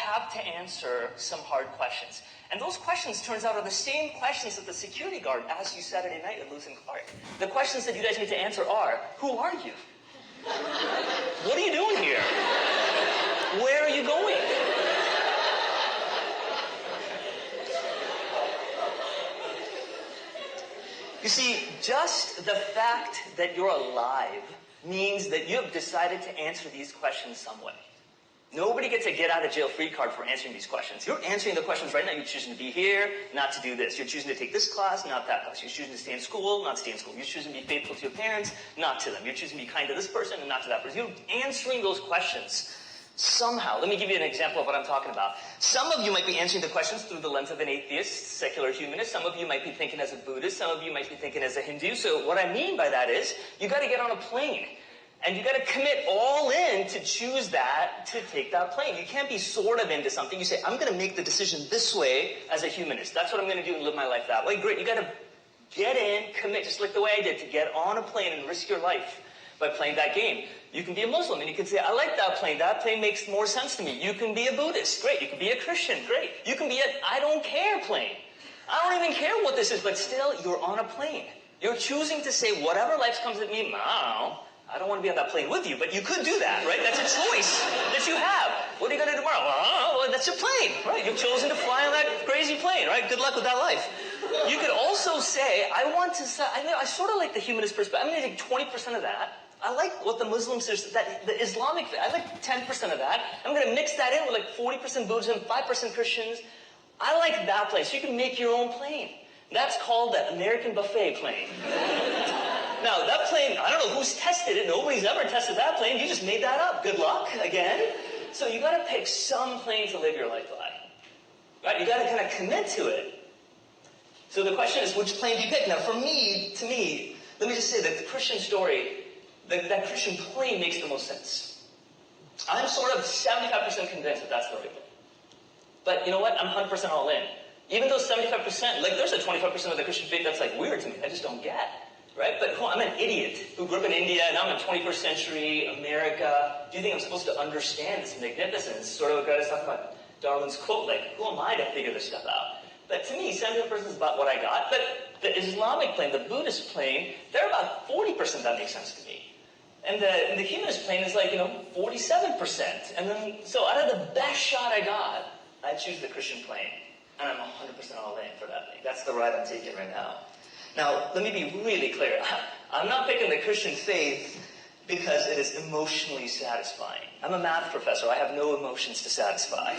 have to answer some hard questions. And those questions, turns out, are the same questions that the security guard asked you Saturday night at Lewis and Clark. The questions that you guys need to answer are, who are you? What are you doing here? Where are you going? You see, just the fact that you're alive means that you have decided to answer these questions some way. Nobody gets a get-out-of-jail-free card for answering these questions. You're answering the questions right now. You're choosing to be here, not to do this. You're choosing to take this class, not that class. You're choosing to stay in school, not stay in school. You're choosing to be faithful to your parents, not to them. You're choosing to be kind to this person and not to that person. You're answering those questions somehow. Let me give you an example of what I'm talking about. Some of you might be answering the questions through the lens of an atheist, secular humanist. Some of you might be thinking as a Buddhist. Some of you might be thinking as a Hindu. So what I mean by that is, you got to get on a plane. And you got to commit all in to choose that, to take that plane. You can't be sort of into something. You say, I'm going to make the decision this way as a humanist. That's what I'm going to do and live my life that way. Great. You got to get in, commit, just like the way I did, to get on a plane and risk your life by playing that game. You can be a Muslim and you can say, I like that plane. That plane makes more sense to me. You can be a Buddhist. Great. You can be a Christian. Great. You can be a I don't care plane. I don't even care what this is, but still, you're on a plane. You're choosing to say, whatever life comes at me, I don't want to be on that plane with you, but you could do that, right? That's a choice that you have. What are you going to do tomorrow? Well, that's your plane, right? You've chosen to fly on that crazy plane, right? Good luck with that life. You could also say, I sort of like the humanist perspective. I'm going to take 20% of that. I like what the Muslims, the Islamic, I like 10% of that. I'm going to mix that in with like 40% Buddhism, 5% Christians. I like that plane. So you can make your own plane. That's called the American buffet plane. Now, that plane, I don't know who's tested it. Nobody's ever tested that plane. You just made that up. Good luck, again. So you got to pick some plane to live your life by. Right? You got to kind of commit to it. So the question is, which plane do you pick? Now, to me, let me just say that the Christian story, that Christian plane makes the most sense. I'm sort of 75% convinced that that's the right plane. But you know what? I'm 100% all in. Even though 75%, like there's a 25% of the Christian faith that's like weird to me. I just don't get. Right? But I'm an idiot who grew up in India, and I'm in 21st century America. Do you think I'm supposed to understand this magnificence? Sort of what God is talking about Darwin's quote, like, who am I to figure this stuff out? But to me, 70% is about what I got. But the Islamic plane, the Buddhist plane, they're about 40% that makes sense to me. And the humanist plane is like, 47%. And then, so out of the best shot I got, I choose the Christian plane. And I'm 100% all in for that thing. That's the ride I'm taking right now. Now, let me be really clear. I'm not picking the Christian faith because it is emotionally satisfying. I'm a math professor. I have no emotions to satisfy.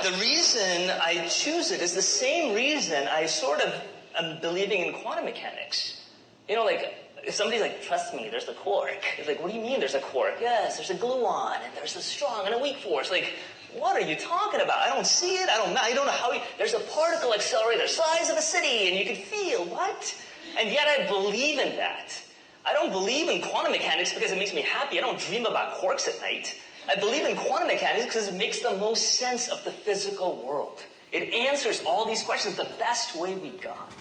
The reason I choose it is the same reason I sort of am believing in quantum mechanics. If somebody's like, trust me, there's a quark. It's like, what do you mean there's a quark? Yes, there's a gluon, and there's a strong and a weak force. Like, what are you talking about? I don't see it. I don't know how there's a particle accelerator the size of a city, and you can feel what? And yet I believe in that. I don't believe in quantum mechanics because it makes me happy. I don't dream about quarks at night. I believe in quantum mechanics because it makes the most sense of the physical world. It answers all these questions the best way we got.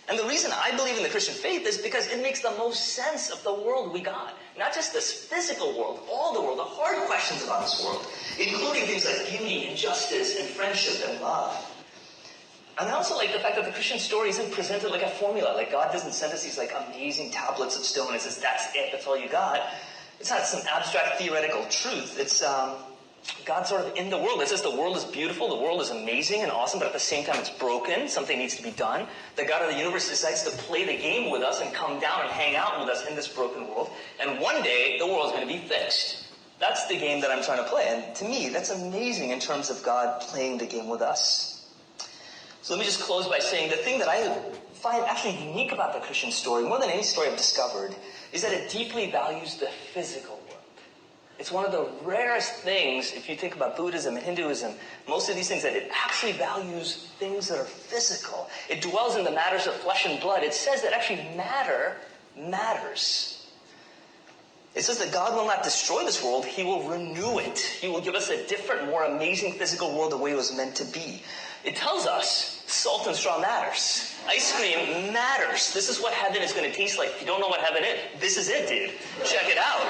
And the reason I believe in the Christian faith is because it makes the most sense of the world we got. Not just this physical world, all the world, the hard questions about this world, including things like beauty and justice and friendship and love. And I also like the fact that the Christian story isn't presented like a formula. Like God doesn't send us these like amazing tablets of stone and says, that's it, that's all you got. It's not some abstract theoretical truth. It's God sort of in the world. It says the world is beautiful, the world is amazing and awesome, but at the same time it's broken. Something needs to be done. The God of the universe decides to play the game with us and come down and hang out with us in this broken world. And one day, the world's going to be fixed. That's the game that I'm trying to play. And to me, that's amazing in terms of God playing the game with us. So let me just close by saying the thing that I find actually unique about the Christian story, more than any story I've discovered, is that it deeply values the physical world. It's one of the rarest things, if you think about Buddhism and Hinduism, most of these things, that it actually values things that are physical. It dwells in the matters of flesh and blood. It says that actually matter matters. It says that God will not destroy this world. He will renew it. He will give us a different, more amazing physical world the way it was meant to be. It tells us salt and straw matters. Ice cream matters. This is what heaven is going to taste like. If you don't know what heaven is, this is it, dude. Check it out.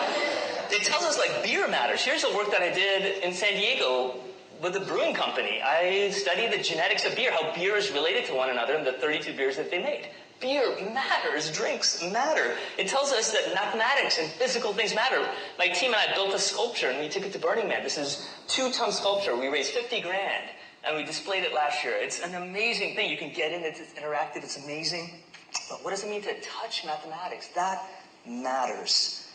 It tells us like beer matters. Here's the work that I did in San Diego with a brewing company. I studied the genetics of beer, how beer is related to one another and the 32 beers that they made. Beer matters. Drinks matter. It tells us that mathematics and physical things matter. My team and I built a sculpture, and we took it to Burning Man. This is 2-ton sculpture. We raised 50 grand, and we displayed it last year. It's an amazing thing. You can get in it. It's interactive. It's amazing. But what does it mean to touch mathematics? That matters.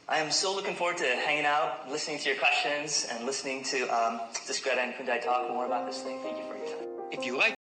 I am so looking forward to hanging out, listening to your questions, and listening to Greta and Kundai talk more about this thing. Thank you for your time. If you like